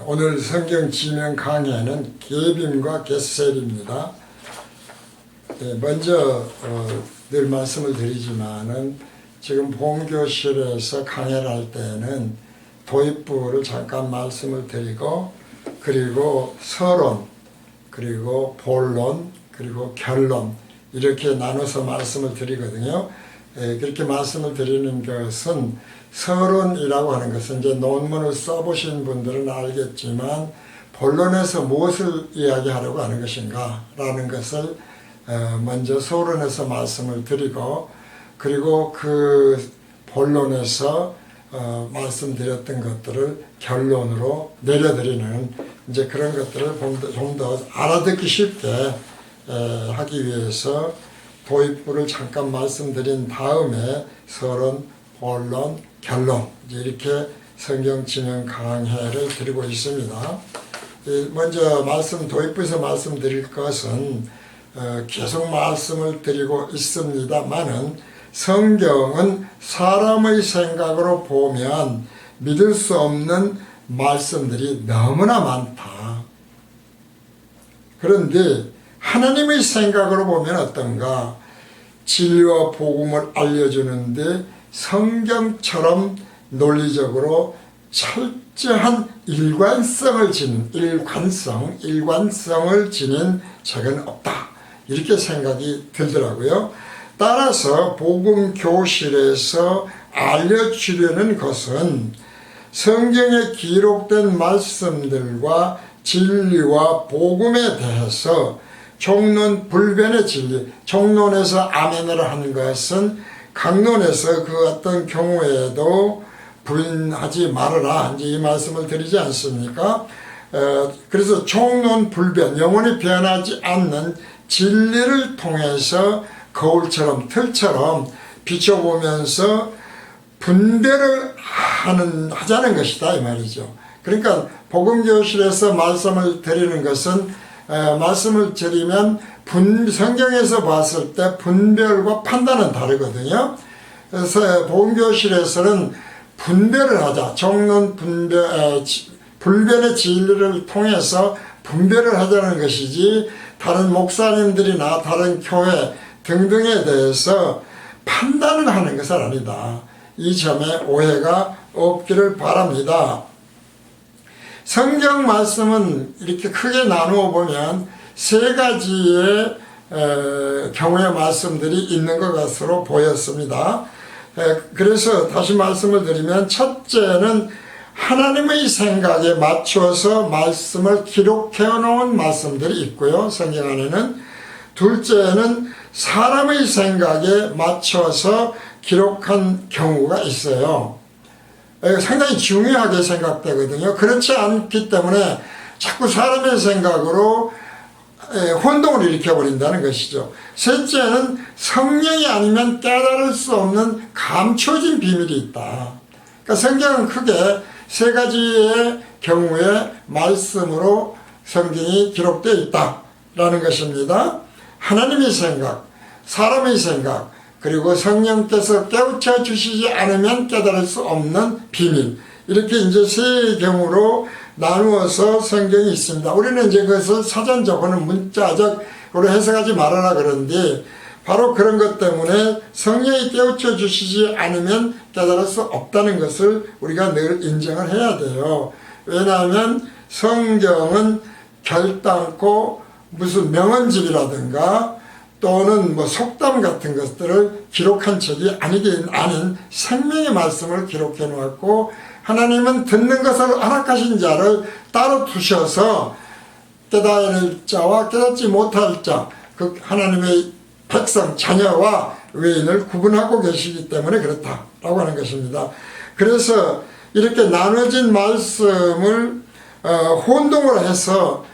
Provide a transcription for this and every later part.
오늘 성경 진행 강해는 계빔과 겟셀입니다. 먼저 늘 말씀을 드리지만은 지금 본교실에서 강해를 할 때는 도입부를 잠깐 말씀을 드리고, 그리고 서론, 그리고 본론, 그리고 결론 이렇게 나눠서 말씀을 드리거든요. 그렇게 말씀을 드리는 것은, 서론이라고 하는 것은 이제 논문을 써보신 분들은 알겠지만 본론에서 무엇을 이야기하려고 하는 것인가 라는 것을 먼저 서론에서 말씀을 드리고, 그리고 그 본론에서 말씀드렸던 것들을 결론으로 내려드리는 이제 그런 것들을 좀 더 알아듣기 쉽게 하기 위해서 도입부를 잠깐 말씀드린 다음에 서론, 본론, 결론 이렇게 성경 진행 강해를 드리고 있습니다. 먼저 도입부에서 말씀드릴 것은 계속 말씀을 드리고 있습니다만은, 성경은 사람의 생각으로 보면 믿을 수 없는 말씀들이 너무나 많다. 그런데 하나님의 생각으로 보면 어떤가? 진리와 복음을 알려주는데 성경처럼 논리적으로 철저한 일관성을 지닌 책은 없다. 이렇게 생각이 들더라고요. 따라서 복음 교실에서 알려주려는 것은 성경에 기록된 말씀들과 진리와 복음에 대해서 종론 불변의 진리, 종론에서 아멘을 하는 것은 강론에서 그 어떤 경우에도 부인하지 말아라, 이제 이 말씀을 드리지 않습니까? 그래서 종론 불변, 영원히 변하지 않는 진리를 통해서 거울처럼, 틀처럼 비춰보면서 분별을 하자는 것이다, 이 말이죠. 그러니까 복음교실에서 말씀을 드리는 것은, 말씀을 드리면 성경에서 봤을 때 분별과 판단은 다르거든요. 그래서 복음교실에서는 분별을 하자, 종론 불변의 진리를 통해서 분별을 하자는 것이지, 다른 목사님들이나 다른 교회 등등에 대해서 판단을 하는 것은 아니다. 이 점에 오해가 없기를 바랍니다. 성경 말씀은 이렇게 크게 나누어 보면 세 가지의 경우의 말씀들이 있는 것 같으로 보였습니다. 그래서 다시 말씀을 드리면, 첫째는 하나님의 생각에 맞춰서 말씀을 기록해 놓은 말씀들이 있고요, 성경 안에는. 둘째는 사람의 생각에 맞춰서 기록한 경우가 있어요. 상당히 중요하게 생각되거든요. 그렇지 않기 때문에 자꾸 사람의 생각으로 혼동을 일으켜버린다는 것이죠. 셋째는 성령이 아니면 깨달을 수 없는 감춰진 비밀이 있다. 그러니까 성경은 크게 세 가지의 경우에 말씀으로 성경이 기록되어 있다라는 것입니다. 하나님의 생각, 사람의 생각, 그리고 성령께서 깨우쳐 주시지 않으면 깨달을 수 없는 비밀, 이렇게 이제 세 경우로 나누어서 성경이 있습니다. 우리는 이제 그것을 사전적 혹은 문자적으로 해석하지 말아라 그런데, 바로 그런 것 때문에 성령이 깨우쳐 주시지 않으면 깨달을 수 없다는 것을 우리가 늘 인정을 해야 돼요. 왜냐하면 성경은 결단코 무슨 명언집이라든가 또는 속담 같은 것들을 기록한 책이 아닌 생명의 말씀을 기록해 놓았고, 하나님은 듣는 것을 허락하신 자를 따로 두셔서 깨달을 자와 깨닫지 못할 자, 그 하나님의 백성, 자녀와 외인을 구분하고 계시기 때문에 그렇다라고 하는 것입니다. 그래서 이렇게 나눠진 말씀을 혼동을 해서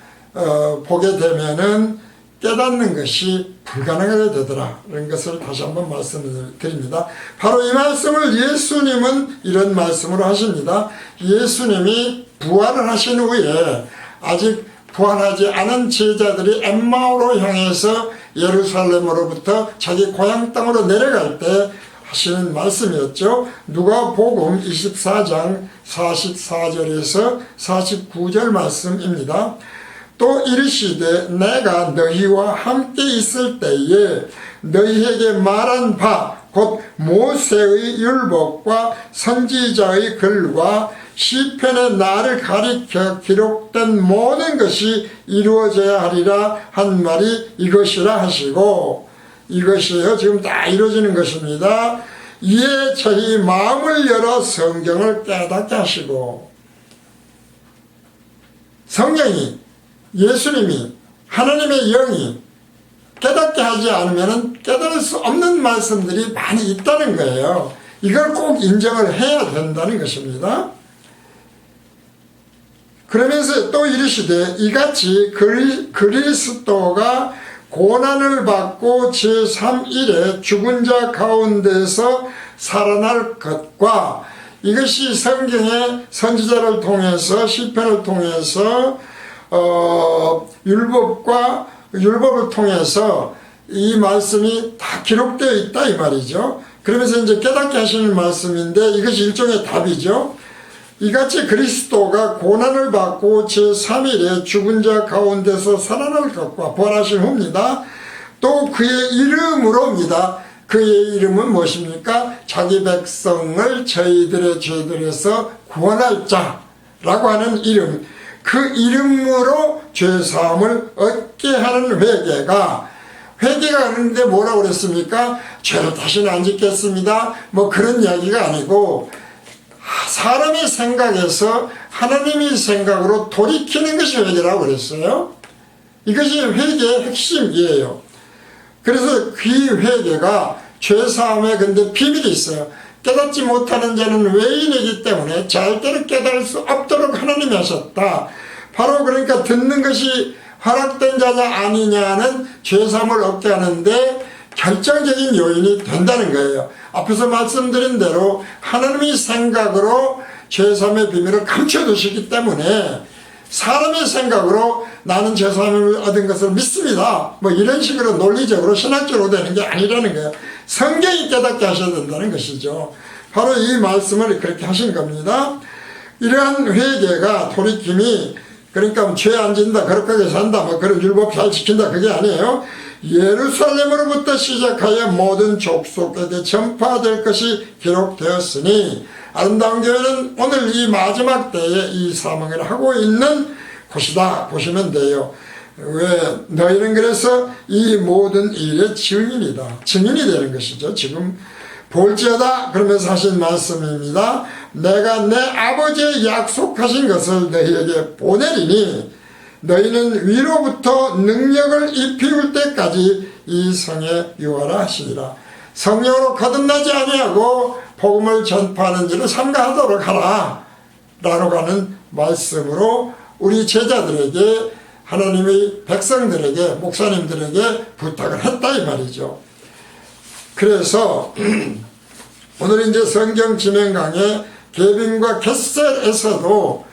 보게 되면은 깨닫는 것이 불가능하게 되더라라는 것을 다시 한번 말씀을 드립니다. 바로 이 말씀을 예수님은 이런 말씀으로 하십니다. 예수님이 부활을 하신 후에 아직 부활하지 않은 제자들이 엠마오로 향해서 예루살렘으로부터 자기 고향 땅으로 내려갈 때 하시는 말씀이었죠. 누가복음 24장 44절에서 49절 말씀입니다. 또 이르시되 내가 너희와 함께 있을 때에 너희에게 말한 바 곧 모세의 율법과 선지자의 글과 시편의 나를 가리켜 기록된 모든 것이 이루어져야 하리라 한 말이 이것이라 하시고, 이것이에요. 지금 다 이루어지는 것입니다. 이에 저희 마음을 열어 성경을 깨닫게 하시고, 성경이, 예수님이, 하나님의 영이 깨닫게 하지 않으면 깨달을 수 없는 말씀들이 많이 있다는 거예요. 이걸 꼭 인정을 해야 된다는 것입니다. 그러면서 또 이르시되 이같이 그리스도가 고난을 받고 제3일에 죽은 자 가운데서 살아날 것과, 이것이 성경의 선지자를 통해서 시편을 통해서 율법을 통해서 이 말씀이 다 기록되어 있다 이 말이죠. 그러면서 이제 깨닫게 하시는 말씀인데 이것이 일종의 답이죠. 이같이 그리스도가 고난을 받고 제3일에 죽은 자 가운데서 살아날 것과 부활하신 후입니다. 또 그의 이름으로입니다. 그의 이름은 무엇입니까? 자기 백성을 저희들의 죄들에서 구원할 자라고 하는 이름, 그 이름으로 죄사함을 얻게 하는 회개가 하는데 뭐라고 그랬습니까? 죄를 다시는 안 짓겠습니다. 뭐 그런 이야기가 아니고 사람의 생각에서 하나님의 생각으로 돌이키는 것이 회개라고 그랬어요. 이것이 회개의 핵심이에요. 그래서 그 회개가 죄사함에 근데 비밀이 있어요. 깨닫지 못하는 자는 외인이기 때문에 절대로 깨달을 수 없도록 하나님이 하셨다. 바로 그러니까 듣는 것이 허락된 자냐 아니냐는 죄사함을 얻게 하는데 결정적인 요인이 된다는 거예요. 앞에서 말씀드린 대로 하나님의 생각으로 죄사함의 비밀을 감춰두시기 때문에 사람의 생각으로 나는 죄사함을 얻은 것을 믿습니다, 뭐 이런 식으로 논리적으로 신학적으로 되는 게 아니라는 거예요. 성경이 깨닫게 하셔야 된다는 것이죠. 바로 이 말씀을 그렇게 하신 겁니다. 이러한 회개가 돌이킴이, 그러니까 죄 안 짓는다, 거룩하게 산다, 뭐 그런 율법 잘 지킨다, 그게 아니에요. 예루살렘으로부터 시작하여 모든 족속에게 전파될 것이 기록되었으니, 아름다운 교회는 오늘 이 마지막 때에 이 사명을 하고 있는 곳이다 보시면 돼요. 왜? 너희는 그래서 이 모든 일의 증인이다. 증인이 되는 것이죠. 지금 볼지어다 그러면서 하신 말씀입니다. 내가 내 아버지의 약속하신 것을 너희에게 보내리니 너희는 위로부터 능력을 입히울 때까지 이 성에 유하라 하시니라. 성령으로 거듭나지 아니하고 복음을 전파하는 일을 삼가하도록 하라 라고 하는 말씀으로 우리 제자들에게, 하나님의 백성들에게, 목사님들에게 부탁을 했다 이 말이죠. 그래서 오늘 이제 성경 진행 강의 계빈과 겟셀에서도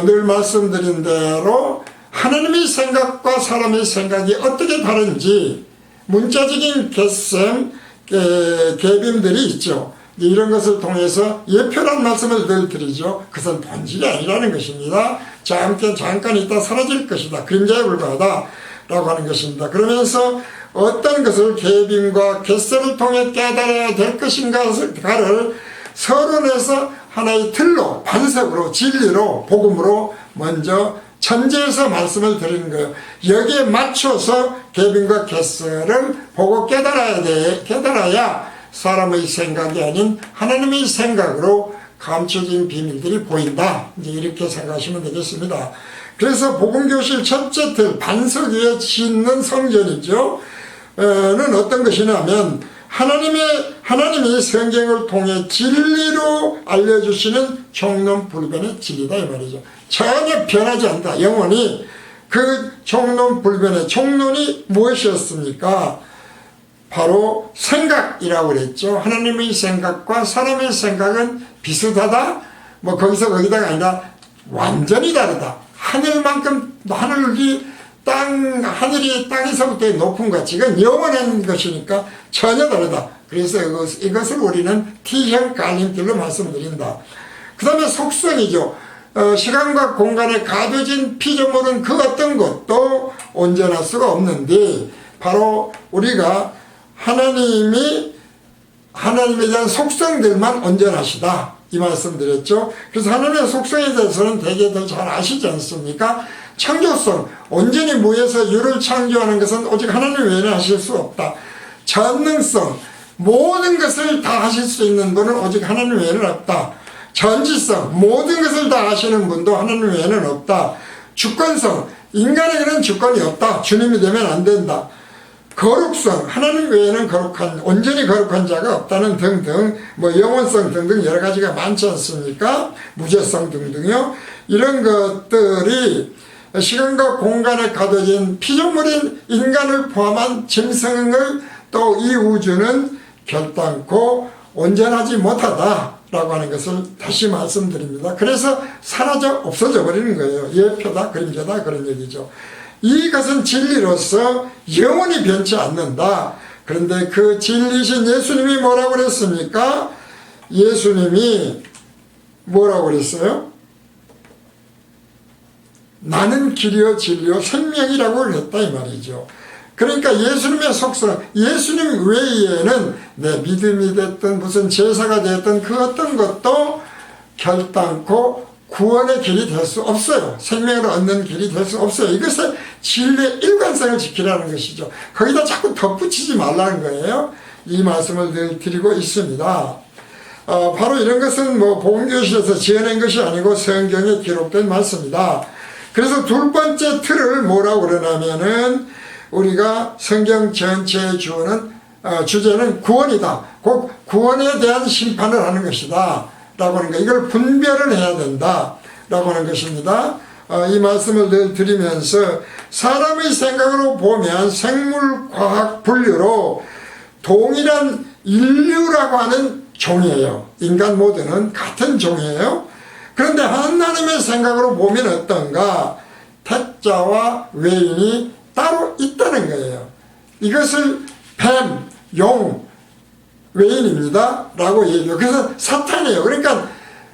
늘 말씀드린 대로 하나님의 생각과 사람의 생각이 어떻게 다른지 문자적인 겟셈, 계빔들이 있죠. 이런 것을 통해서 예표란 말씀을 늘 드리죠. 그것은 본질이 아니라는 것입니다. 잠깐 있다 사라질 것이다. 그림자에 불과하다 라고 하는 것입니다. 그러면서 어떤 것을 계빔과 겟셀을 통해 깨달아야 될 것인가를 서론에서 하나의 틀로, 반석으로, 진리로, 복음으로 먼저 천재에서 말씀을 드리는 거예요. 여기에 맞춰서 계빔과 겟셀을 보고 깨달아야 사람의 생각이 아닌 하나님의 생각으로 감춰진 비밀들이 보인다. 이제 이렇게 생각하시면 되겠습니다. 그래서 복음교실 첫째 틀, 반석 위에 짓는 성전이죠. 는 어떤 것이냐면 하나님이 성경을 통해 진리로 알려주시는 총론불변의 진리다 이 말이죠. 전혀 변하지 않다. 영원히 그 총론불변의 총론이 무엇이었습니까? 바로 생각이라고 그랬죠. 하나님의 생각과 사람의 생각은 비슷하다? 뭐 거기서 거기다가 아니라 완전히 다르다. 하늘만큼, 하늘이 땅에서부터 높은 것, 지금 영원한 것이니까 전혀 다르다. 그래서 이것을 우리는 T형 갈림길로 말씀드린다. 그 다음에 속성이죠. 시간과 공간에 가둬진 피조물은 그 어떤 것도 온전할 수가 없는데, 바로 우리가 하나님에 대한 속성들만 온전하시다, 이 말씀 드렸죠. 그래서 하나님의 속성에 대해서는 대개 더 잘 아시지 않습니까? 창조성, 온전히 무에서 유를 창조하는 것은 오직 하나님 외에는 하실 수 없다. 전능성, 모든 것을 다 하실 수 있는 분은 오직 하나님 외에는 없다. 전지성, 모든 것을 다 하시는 분도 하나님 외에는 없다. 주권성, 인간에게는 주권이 없다. 주님이 되면 안 된다. 거룩성, 하나님 외에는 온전히 거룩한 자가 없다는 등등, 영원성 등등 여러 가지가 많지 않습니까? 무죄성 등등요. 이런 것들이 시간과 공간에 가둬진 피조물인 인간을 포함한 짐승을 또 이 우주는 결단코 온전하지 못하다라고 하는 것을 다시 말씀드립니다. 그래서 사라져 없어져 버리는 거예요. 예표다, 그림자다, 그런 얘기죠. 이것은 진리로서 영원히 변치 않는다. 그런데 그 진리신 예수님이 뭐라고 그랬습니까? 예수님이 뭐라고 그랬어요? 나는 길이요 진리요 생명이라고 했다, 이 말이죠. 그러니까 예수님의 속성, 예수님 외에는 내 믿음이 됐든 무슨 제사가 됐든 그 어떤 것도 결단코 구원의 길이 될 수 없어요. 생명을 얻는 길이 될 수 없어요. 이것은 진리의 일관성을 지키라는 것이죠. 거기다 자꾸 덧붙이지 말라는 거예요. 이 말씀을 늘 드리고 있습니다. 바로 이런 것은 복음교실에서 지어낸 것이 아니고 성경에 기록된 말씀이다. 그래서 둘 번째 틀을 뭐라고 그러냐면은, 우리가 성경 전체의 주제는 구원이다. 곧 구원에 대한 심판을 하는 것이다 라고 하는 거, 이걸 분별을 해야 된다 라고 하는 것입니다. 이 말씀을 늘 드리면서, 사람의 생각으로 보면 생물과학 분류로 동일한 인류라고 하는 종이에요. 인간 모두는 같은 종이에요. 그런데 하나님의 생각으로 보면 어떤가? 태자와 외인이 따로 있다는 거예요. 이것을 뱀, 용, 외인입니다 라고 얘기해요. 그래서 사탄이에요. 그러니까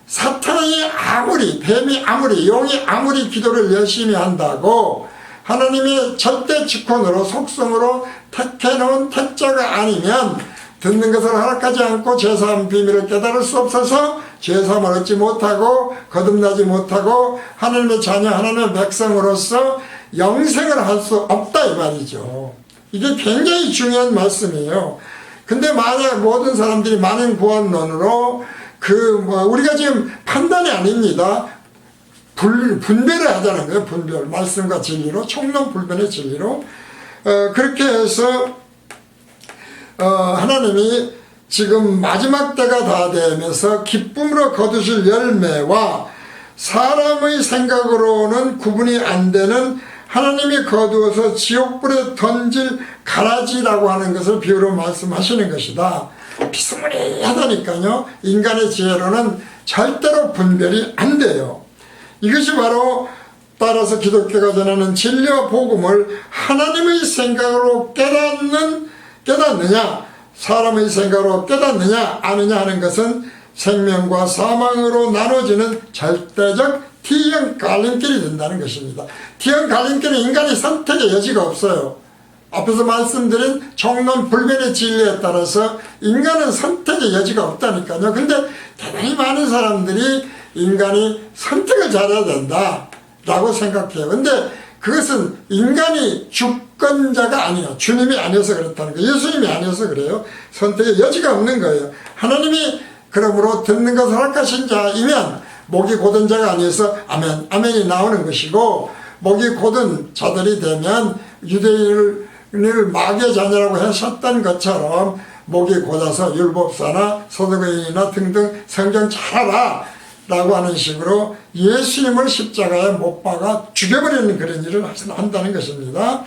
사탄이 아무리, 뱀이 아무리, 용이 아무리 기도를 열심히 한다고 하나님의 절대 주권으로, 속성으로 택해놓은 태자가 아니면 듣는 것을 허락하지 않고 제사함 비밀을 깨달을 수 없어서 제사함을 얻지 못하고 거듭나지 못하고 하나님의 자녀, 하나님의 백성으로서 영생을 할 수 없다, 이 말이죠. 이게 굉장히 중요한 말씀이에요. 근데 만약 모든 사람들이 만인구원론으로 우리가 지금 판단이 아닙니다. 분별을 하자는 거예요. 분별. 말씀과 진리로, 총론불변의 진리로. 그렇게 해서 하나님이 지금 마지막 때가 다 되면서 기쁨으로 거두실 열매와 사람의 생각으로는 구분이 안 되는 하나님이 거두어서 지옥불에 던질 가라지라고 하는 것을 비유로 말씀하시는 것이다. 비스무리하다니까요. 인간의 지혜로는 절대로 분별이 안 돼요. 이것이 바로 따라서 기독교가 전하는 진리와 복음을 하나님의 생각으로 깨닫느냐, 사람의 생각으로 깨닫느냐 아느냐 하는 것은 생명과 사망으로 나눠지는 절대적 T형 갈림길이 된다는 것입니다. T형 갈림길은 인간이 선택의 여지가 없어요. 앞에서 말씀드린 총론불변의 진리에 따라서 인간은 선택의 여지가 없다니까요. 근데 대단히 많은 사람들이 인간이 선택을 잘해야 된다 라고 생각해요. 근데 그것은 인간이 주권자가 아니에요. 주님이 아니어서 그렇다는 거예요. 예수님이 아니어서 그래요. 선택의 여지가 없는 거예요. 하나님이 그러므로 듣는 것을 허락하신 자이면 목이 곧은 자가 아니어서 아멘, 아멘이 나오는 것이고, 목이 곧은 자들이 되면 유대인을 마귀의 자녀라고 하셨던 것처럼 목이 곧아서 율법사나 서두교인이나 등등 성경 잘 알아 라고 하는 식으로 예수님을 십자가에 못 박아 죽여버리는 그런 일을 한다는 것입니다.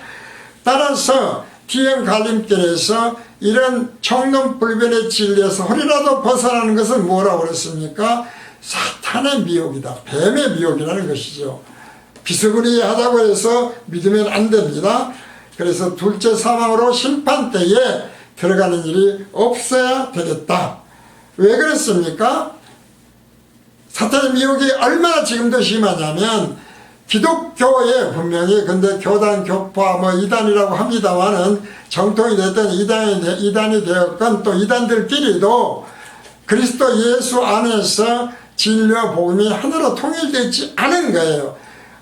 따라서 T형 갈림길에서 이런 총론불변의 진리에서 허리라도 벗어나는 것은 뭐라고 그랬습니까? 사탄의 미혹이다. 뱀의 미혹이라는 것이죠. 비스무리하다고 해서 믿으면 안 됩니다. 그래서 둘째 사망으로 심판 때에 들어가는 일이 없어야 되겠다. 왜 그렇습니까? 사탄의 미혹이 얼마나 지금도 심하냐면 기독교에 분명히 근데 교단, 교파, 이단이라고 합니다만은 정통이 됐던 이단이 되었건 또 이단들끼리도 그리스도 예수 안에서 진리와 복음이 하나로 통일되지 않은 거예요.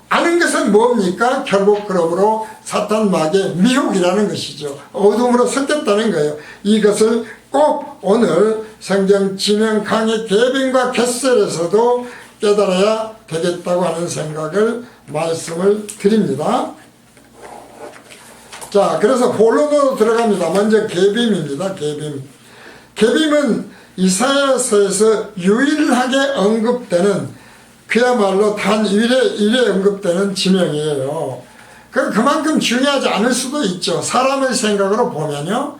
아는 것은 뭡니까? 결국 그러므로 사탄 마귀의 미혹이라는 것이죠. 어둠으로 섞였다는 거예요. 이것을 꼭 오늘 성경 지명 강의 개빈과 겟셀에서도 깨달아야 되겠다고 하는 생각을 말씀을 드립니다. 자, 그래서 본론으로 들어갑니다. 먼저 계빔입니다. 계빔은 이사야서에서 유일하게 언급되는 그야말로 단 1회 언급되는 지명이에요. 그만큼 중요하지 않을 수도 있죠. 사람의 생각으로 보면요.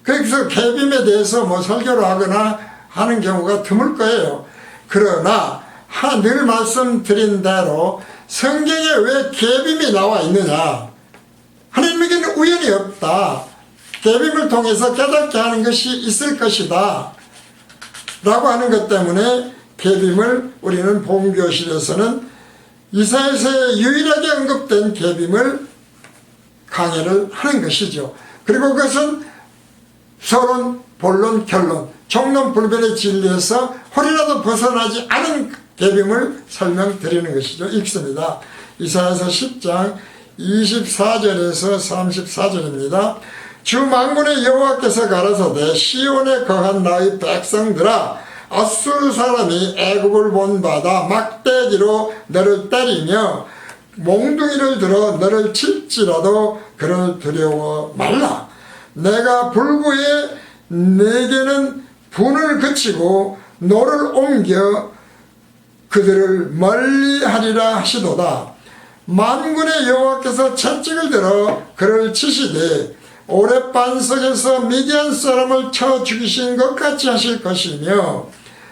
그래서 계빔에 대해서 설교를 하거나 하는 경우가 드물 거예요. 그러나 늘 말씀드린 대로 성경에 왜 계빔이 나와 있느냐? 하나님에게는 우연이 없다. 계빔을 통해서 깨닫게 하는 것이 있을 것이다 라고 하는 것 때문에 계빔을 우리는 본교실에서는 이사야서에 유일하게 언급된 계빔을 강의를 하는 것이죠. 그리고 그것은 서론, 본론, 결론, 총론불변의 진리에서 홀이라도 벗어나지 않은 계빔을 설명드리는 것이죠. 읽습니다. 이사야서 10장 24절에서 34절입니다. 주 만군의 여호와께서 가라사대 시온에 거한 나의 백성들아 아수르 사람이 애굽을 본받아 막대기로 너를 때리며 몽둥이를 들어 너를 칠지라도 그를 두려워 말라. 내가 불구에 내게는 분을 그치고 노를 옮겨 그들을 멀리하리라 하시도다. 만군의 여호와께서 채찍을 들어 그를 치시되 오래 반석에서 미디안 사람을 쳐 죽이신 것 같이 하실 것이며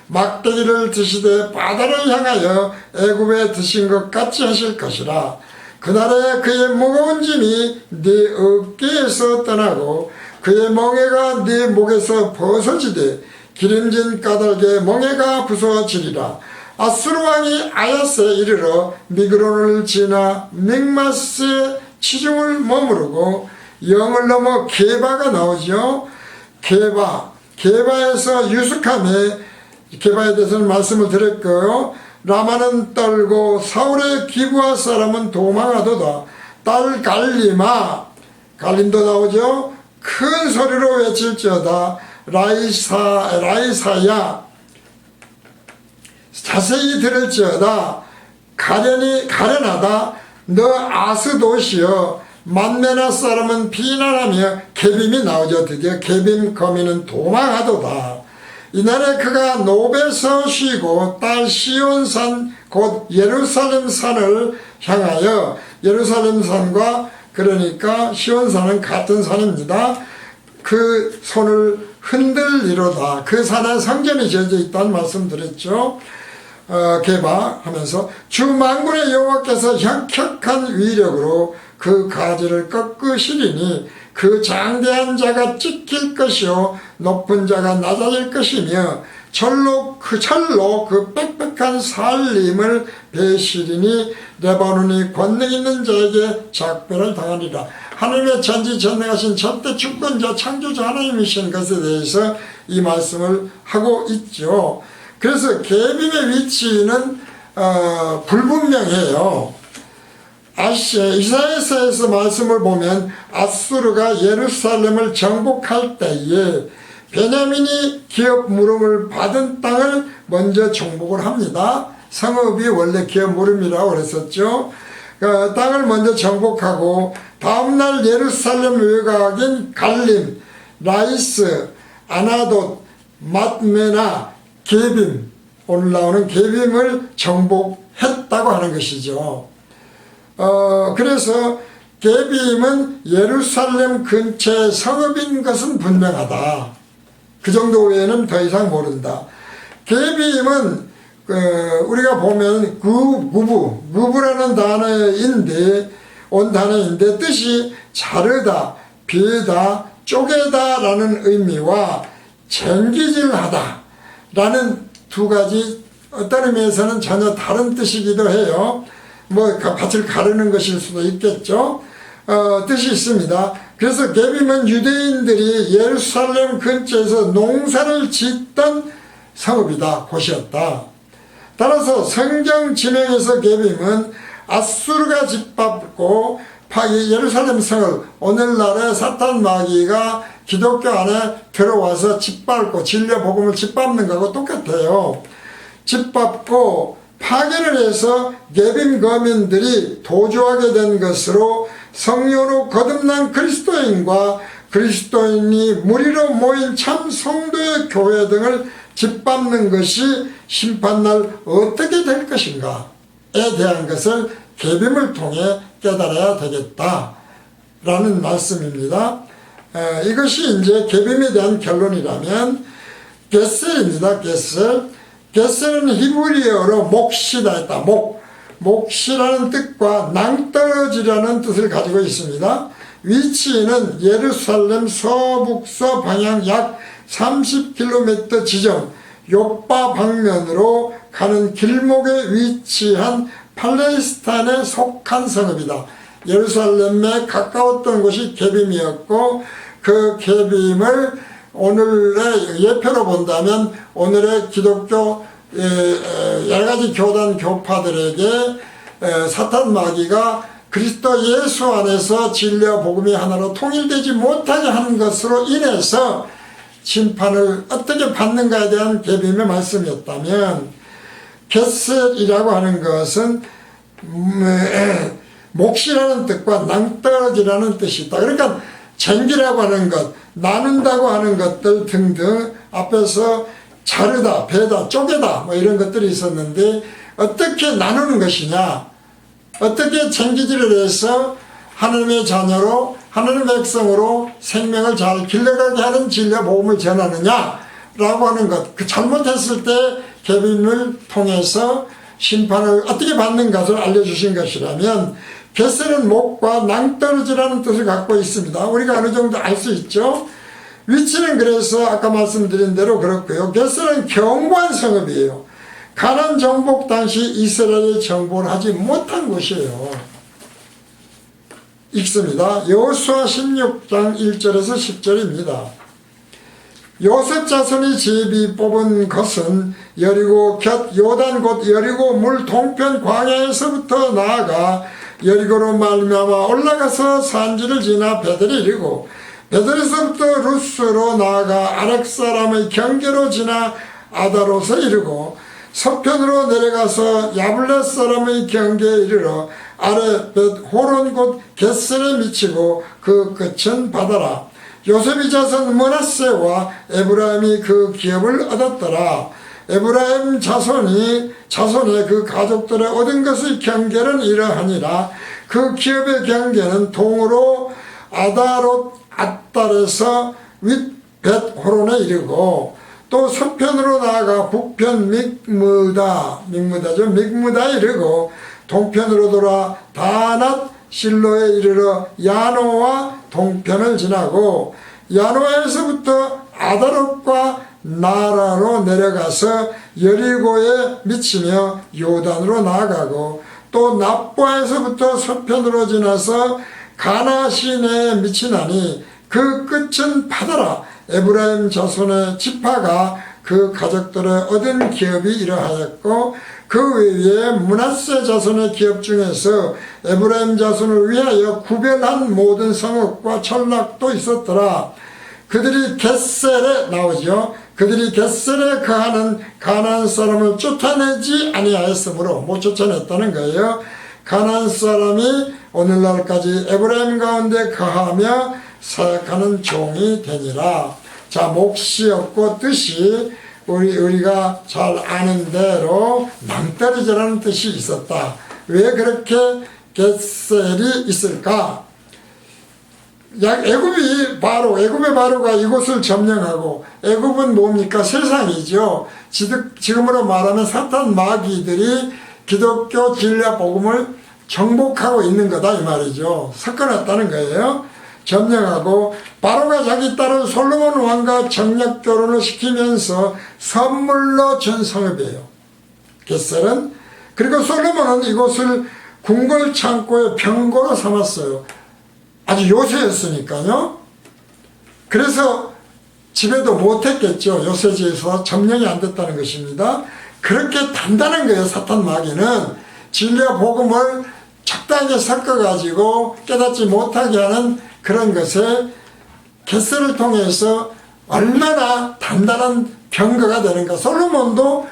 막대기를 드시되 바다를 향하여 애굽에 드신 것 같이 하실 것이라. 그날에 그의 무거운 짐이 네 어깨에서 떠나고 그의 멍에가 네 목에서 벗어지되 기름진 까닭에 멍에가 부서지리라. 아수르 왕이 아야스에 이르러 미그론을 지나 믹마스의 치중을 머무르고 영을 넘어 게바가 나오죠. 게바에서 유숙함에 게바에 대해서는 말씀을 드렸고요. 라마는 떨고 사울의 기브아 사람은 도망하도다. 딸 갈림도 나오죠. 큰 소리로 외칠지어다. 라이사야 자세히 들을지어다. 가련하다. 너 아스도시여 만메나 사람은 비난하며 계빔이 나오죠. 드디어 계빔 거미는 도망하도다. 이날에 그가 노베서 쉬고 딸 시온산 곧 예루살렘 산을 향하여 예루살렘 산과 그러니까 시온산은 같은 산입니다. 그 손을 흔들리로다. 그 산에 성전이 지어져 있다는 말씀 드렸죠. 개바하면서 주 만군의 여호와께서 혁혁한 위력으로 그 가지를 꺾으시리니 그 장대한 자가 찍힐 것이요 높은 자가 낮아질 것이며 철로 그 빽빽한 살림을 베시리니 레바논이 권능 있는 자에게 작별을 당하리라. 하나님의 전지전능하신 절대 주권자 창조자 하나님이신 것에 대해서 이 말씀을 하고 있죠. 그래서 계빔의 위치는 불분명해요. 이사야서에서 말씀을 보면 아수르가 예루살렘을 정복할 때에 베냐민이 기업 무름을 받은 땅을 먼저 정복을 합니다. 성읍이 원래 기업 무름이라고 그랬었죠. 땅을 먼저 정복하고 다음날 예루살렘 외곽인 갈림, 라이스, 아나돗, 맛메나, 계빔, 오늘 나오는 계빔을 정복했다고 하는 것이죠. 그래서 계빔은 예루살렘 근처의 성읍인 것은 분명하다. 그 정도 외에는 더 이상 모른다. 계빔은 우리가 보면 구부라는 단어인데 뜻이 자르다, 베다, 쪼개다라는 의미와 쟁기질하다 라는 두 가지 어떤 의미에서는 전혀 다른 뜻이기도 해요. 뭐 밭을 가르는 것일 수도 있겠죠. 뜻이 있습니다. 그래서 게빔은 유대인들이 예루살렘 근처에서 농사를 짓던 성읍이다, 곳이었다. 따라서 성경 지명에서 게빔은 아수르가 짓밟고 예루살렘 성을 오늘날의 사탄 마귀가 기독교 안에 들어와서 짓밟고 진리 복음을 짓밟는 것하고 똑같아요. 짓밟고 파괴를 해서 게빔 거민들이 도주하게 된 것으로 성령으로 거듭난 그리스도인과 그리스도인이 무리로 모인 참 성도의 교회 등을 짓밟는 것이 심판날 어떻게 될 것인가에 대한 것을 게빔을 통해 깨달아야 되겠다라는 말씀입니다. 이것이 이제 게빔에 대한 결론이라면 게셀입니다. 게셀은 히브리어로 몫이다 했다. 몫이라는 뜻과 낭떠러지라는 뜻을 가지고 있습니다. 위치는 예루살렘 서북서 방향 약 30km 지점 요빠 방면으로 가는 길목에 위치한 팔레스타인에 속한 성읍이다. 예루살렘에 가까웠던 곳이 게빔이었고 그 게빔을 오늘의 예표로 본다면 오늘의 기독교 여러가지 교단 교파들에게 사탄 마귀가 그리스도 예수 안에서 진리와 복음이 하나로 통일되지 못하게 하는 것으로 인해서 심판을 어떻게 받는가에 대한 게빔의 말씀이었다면 게셀이라고 하는 것은 몫이라는 뜻과 낭떠러지라는 뜻이 있다. 그러니까 쟁기라고 하는 것, 나눈다고 하는 것들 등등 앞에서 자르다, 베다, 쪼개다 뭐 이런 것들이 있었는데 어떻게 나누는 것이냐, 어떻게 쟁기질을 해서 하나님의 자녀로 하나님의 백성으로 생명을 잘 길러가게 하는 진리와 복음을 전하느냐라고 하는 것, 그 잘못했을 때 게빔을 통해서 심판을 어떻게 받는 것을 알려주신 것이라면 게셀은 목과 낭떠러지라는 뜻을 갖고 있습니다. 우리가 어느 정도 알 수 있죠. 위치는 그래서 아까 말씀드린 대로 그렇고요. 게셀은 견고한 성읍이에요. 가나안 정복 당시 이스라엘이 정복을 하지 못한 곳이에요. 읽습니다. 여호수아 16장 1절에서 10절입니다. 요셉 자손이 제비 뽑은 것은 여리고 곁 요단 곧 여리고 물 동편 광야에서부터 나아가 여리고로 말미암아 올라가서 산지를 지나 베델에 이르고 베델에서부터 루스로 나아가 아렉 사람의 경계로 지나 아다로서 이르고 서편으로 내려가서 야블렛 사람의 경계에 이르러 아래 벳호론 곧 게셀에 미치고 그 끝은 바다라. 요셉이 자손 므낫세와 에브라임이 그 기업을 얻었더라. 에브라임 자손의 그 가족들의 얻은 것의 경계는 이러하니라. 그 기업의 경계는 동으로 아다롯 앗달에서 윗 벳호론에 이르고 또 서편으로 나아가 북편 믹무다에 이르고 동편으로 돌아 다낫 실로에 이르러 야노와 동편을 지나고 야노에서부터 아다롯과 나라로 내려가서 여리고에 미치며 요단으로 나아가고 또 납보에서부터 서편으로 지나서 가나 시내에 미치나니 그 끝은 바다라. 에브라임 자손의 지파가 그 가족들의 얻은 기업이 이러하였고 그 외에 므낫세 자손의 기업 중에서 에브라임 자손을 위하여 구별한 모든 성읍과 전락도 있었더라. 그들이 겟셀에 나오죠. 그들이 겟셀에 거하는 가나안 사람을 쫓아내지 아니하였으므로 못 쫓아냈다는 거예요. 가나안 사람이 오늘날까지 에브라임 가운데 거하며 사역하는 종이 되니라. 자, 몫이 없고 뜻이 우리가 잘 아는 대로 낭떠러지라는 뜻이 있었다. 왜 그렇게 겟셀이 있을까? 애굽의 바로가 이곳을 점령하고, 애굽은 뭡니까? 세상이죠. 지금으로 말하면 사탄 마귀들이 기독교 진리와 복음을 정복하고 있는 거다 이 말이죠. 섞어놨다는 거예요. 점령하고 바로가 자기 딸을 솔로몬 왕과 정략 결혼을 시키면서 선물로 준 성읍이에요. 겟셀은. 그리고 솔로몬은 이곳을 궁궐 창고의 병고로 삼았어요. 아주 요새였으니까요. 그래서 집에도 못했겠죠. 요새지에서 점령이 안 됐다는 것입니다. 그렇게 단단한 거예요. 사탄 마귀는 진리와 복음을 적당하게 섞어가지고 깨닫지 못하게 하는 그런 것에 겟셀을 통해서 얼마나 단단한 병거가 되는가. 솔로몬도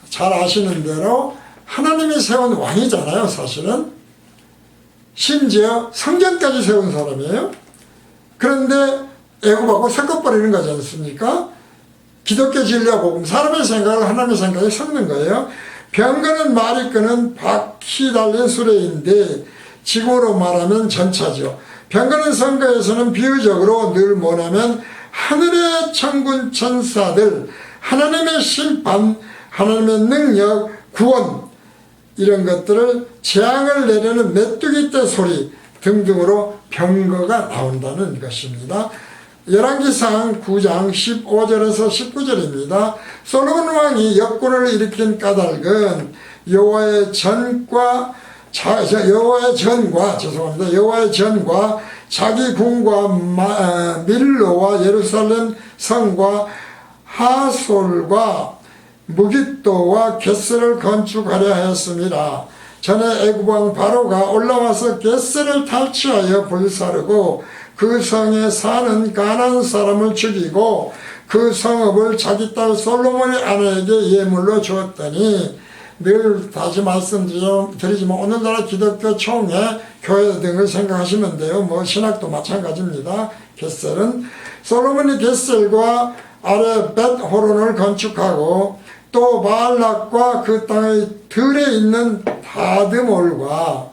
잘 아시는 대로 하나님이 세운 왕이잖아요. 사실은 심지어 성전까지 세운 사람이에요. 그런데 애굽하고 섞어버리는 거지 않습니까? 기독교 진리와 복음, 사람의 생각을 하나님의 생각에 섞는 거예요. 병거는 말이 끄는 바퀴 달린 수레인데 지구로 말하면 전차죠. 병거는 선거에서는 비유적으로 늘 뭐냐면 하늘의 천군 천사들, 하나님의 심판, 하나님의 능력, 구원 이런 것들을 재앙을 내려는 메뚜기 떼 소리 등등으로 병거가 나온다는 것입니다. 열왕기상 9장 15절에서 19절입니다. 솔로몬 왕이 역군을 일으킨 까닭은 여호와의 전과 자기 궁과 밀로와 예루살렘 성과 하솔과 무깃도와 겟셀을 건축하려 하였습니다. 전에 애굽 왕 바로가 올라와서 겟셀을 탈취하여 불사르고 그 성에 사는 가나안 사람을 죽이고 그 성읍을 자기 딸 솔로몬의 아내에게 예물로 주었더니, 늘 다시 말씀드리지만 오늘날 기독교 총회, 교회 등을 생각하시면 돼요. 뭐 신학도 마찬가지입니다. 겟셀은 솔로몬이 겟셀과 아래 벳호론을 건축하고 또 바알락과 그 땅의 들에 있는 다드몰과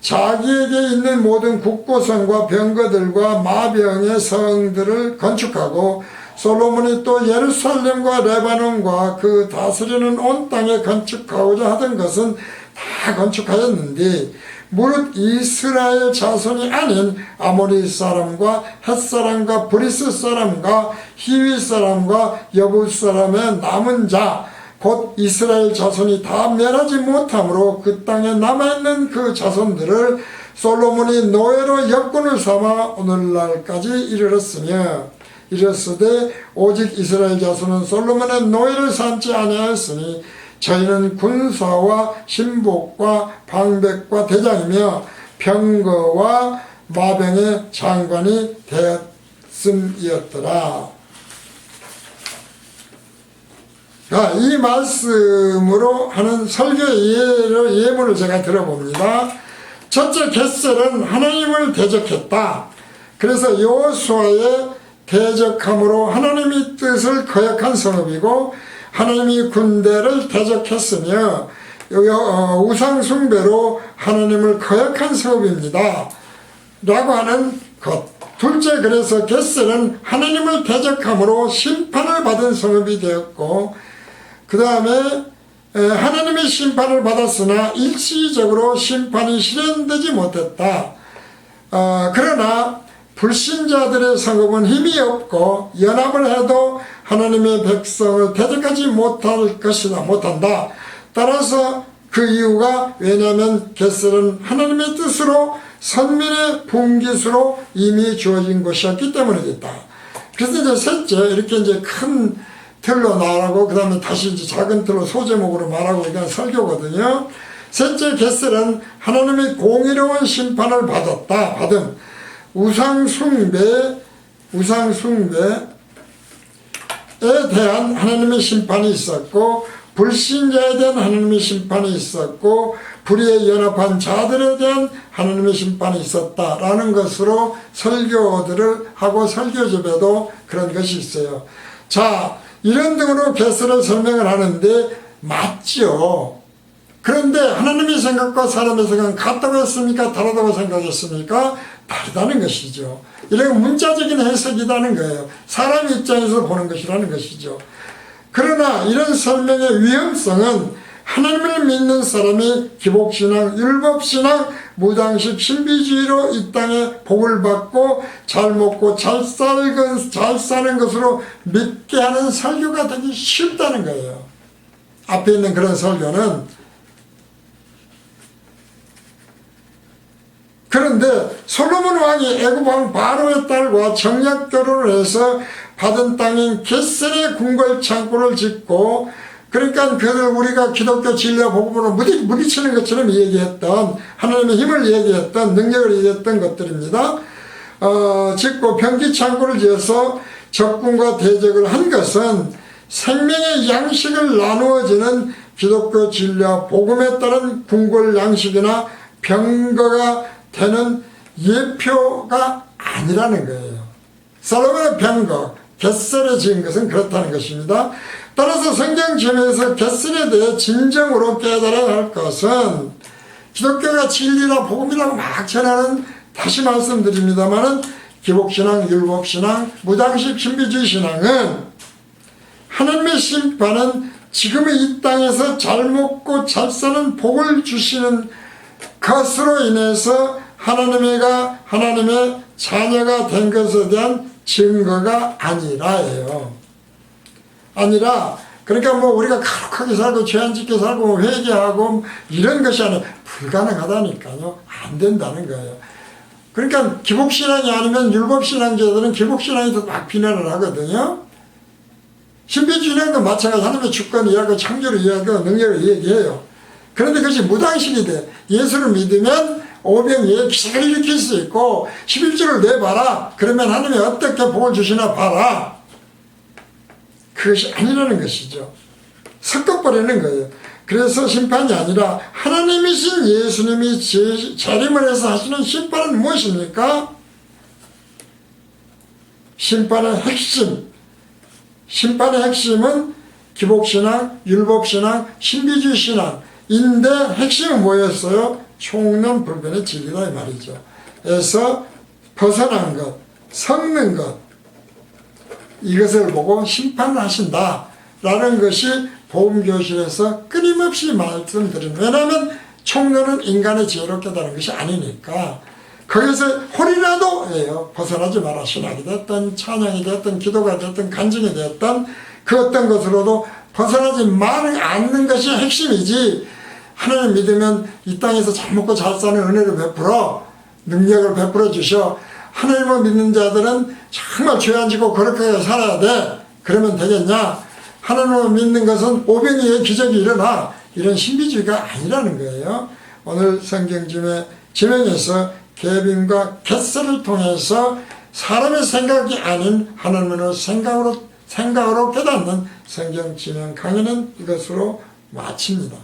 자기에게 있는 모든 국고성과 병거들과 마병의 성들을 건축하고, 솔로몬이 또 예루살렘과 레바논과 그 다스리는 온 땅에 건축하고자 하던 것은 다 건축하였는데, 무릇 이스라엘 자손이 아닌 아모리 사람과 헷 사람과 브리스 사람과 히위 사람과 여부 사람의 남은 자 곧 이스라엘 자손이 다 멸하지 못함으로 그 땅에 남아있는 그 자손들을 솔로몬이 노예로 역군을 삼아 오늘날까지 이르렀으며, 이르렀으되 오직 이스라엘 자손은 솔로몬의 노예를 삼지 아니하였으니 저희는 군사와 신복과 방백과 대장이며 병거와 마병의 장관이 되었음이었더라. 이 말씀으로 하는 설교의 예문을 제가 들어봅니다. 첫째, 겟셀은 하나님을 대적했다. 그래서 여호수아의 대적함으로 하나님의 뜻을 거역한 성읍이고, 하나님이 군대를 대적했으며 우상숭배로 하나님을 거역한 성읍입니다 라고 하는 것. 둘째, 그래서 겟셀은 하나님을 대적함으로 심판을 받은 성읍이 되었고, 그 다음에 하나님의 심판을 받았으나 일시적으로 심판이 실현되지 못했다. 그러나 불신자들의 성읍은 힘이 없고 연합을 해도 하나님의 백성을 대적하지 못한다. 따라서 그 이유가, 왜냐하면 겟셀은 하나님의 뜻으로 선민의 분깃으로 이미 주어진 것이었기 때문이겠다. 그래서 이제 셋째, 이렇게 이제 큰 틀로 말하고 그 다음에 다시 이제 작은 틀로 소제목으로 말하고 이건 설교거든요. 셋째, 겟셀은 하나님의 공의로운 심판을 받은 우상숭배에 대한 하나님의 심판이 있었고, 불신자에 대한 하나님의 심판이 있었고, 불의에 연합한 자들에 대한 하나님의 심판이 있었다라는 것으로 설교들을 하고, 설교집에도 그런 것이 있어요. 자, 이런 등으로 겟셀을 설명을 하는데 맞죠. 그런데 하나님의 생각과 사람의 생각은 같다고 했습니까? 다르다고 생각했습니까? 다르다는 것이죠. 이런 문자적인 해석이라는 거예요. 사람 입장에서 보는 것이라는 것이죠. 그러나 이런 설명의 위험성은 하나님을 믿는 사람이 기복신앙, 율법신앙, 무당식, 신비주의로 이 땅에 복을 받고 잘 먹고 잘 사는 것으로 믿게 하는 설교가 되기 쉽다는 거예요. 앞에 있는 그런 설교는. 그런데 솔로몬 왕이 애굽 왕 바로의 딸과 정략 결혼을 해서 받은 땅인 겟셀의 궁궐 창고를 짓고, 그러니까 그들 우리가 기독교 진리와 복음으로 부딪히는 것처럼 얘기했던, 하나님의 힘을 얘기했던, 능력을 얘기했던 것들입니다. 짓고 병기 창고를 지어서 적군과 대적을 한 것은 생명의 양식을 나누어지는 기독교 진리와 복음에 따른 궁궐 양식이나 병거가 되는 예표가 아니라는 거예요. 솔로몬의 병거, 겟셀에 지은 것은 그렇다는 것입니다. 따라서 성경 지면에서 겟셀에 대해 진정으로 깨달아야 할 것은, 기독교가 진리라 복음이라고 막 전하는, 다시 말씀드립니다마는 기복신앙, 율법신앙, 무당식 신비주의 신앙은 하나님의 심판은 지금의 이 땅에서 잘 먹고 잘 사는 복을 주시는 것으로 인해서 하나님의 자녀가 된 것에 대한 증거가 아니라예요. 아니라, 그러니까 뭐 우리가 거룩하게 살고 죄 안 짓게 살고 회개하고 이런 것이 아니라 불가능하다니까요. 안 된다는 거예요. 그러니까 기복신앙이 아니면 율법신앙자들은 기복신앙에서 막 비난을 하거든요. 신비주의도 마찬가지. 하나님의 주권을 이야기하고 창조를 이야기하고 능력을 얘기해요. 그런데 그것이 무당식이 돼. 예수를 믿으면 오병이에 기적을 일으킬 수 있고 11조를 내봐라. 그러면 하나님이 어떻게 복을 주시나 봐라. 그것이 아니라는 것이죠. 섞어버리는 거예요. 그래서 심판이 아니라 하나님이신 예수님이 재림을 해서 하시는 심판은 무엇입니까? 심판의 핵심은 기복신앙, 율법신앙, 신비주의 신앙인데 핵심은 뭐였어요? 총론 불변의 진리다 이 말이죠. 에서 벗어난 것, 섞는 것, 이것을 보고 심판을 하신다라는 것이 복음교실에서 끊임없이 말씀드립니다. 왜냐하면 총론은 인간의 지혜로 깨달은 것이 아니니까. 거기서 홀이라도 해요. 벗어나지 마라. 신학이 됐든 찬양이 됐든 기도가 됐든 간증이 됐든 그 어떤 것으로도 벗어나지 않는 것이 핵심이지. 하나님 믿으면 이 땅에서 잘 먹고 잘 사는 은혜를 베풀어, 능력을 베풀어 주셔. 하나님을 믿는 자들은 정말 죄 안 짓고 거룩하게 살아야 돼. 그러면 되겠냐? 하나님을 믿는 것은 오병이의 기적이 일어나. 이런 신비주의가 아니라는 거예요. 오늘 성경 지명에서 계빈과 겟셀을 통해서 사람의 생각이 아닌 하나님의 생각으로 깨닫는 성경 지명 강의는 이것으로 마칩니다.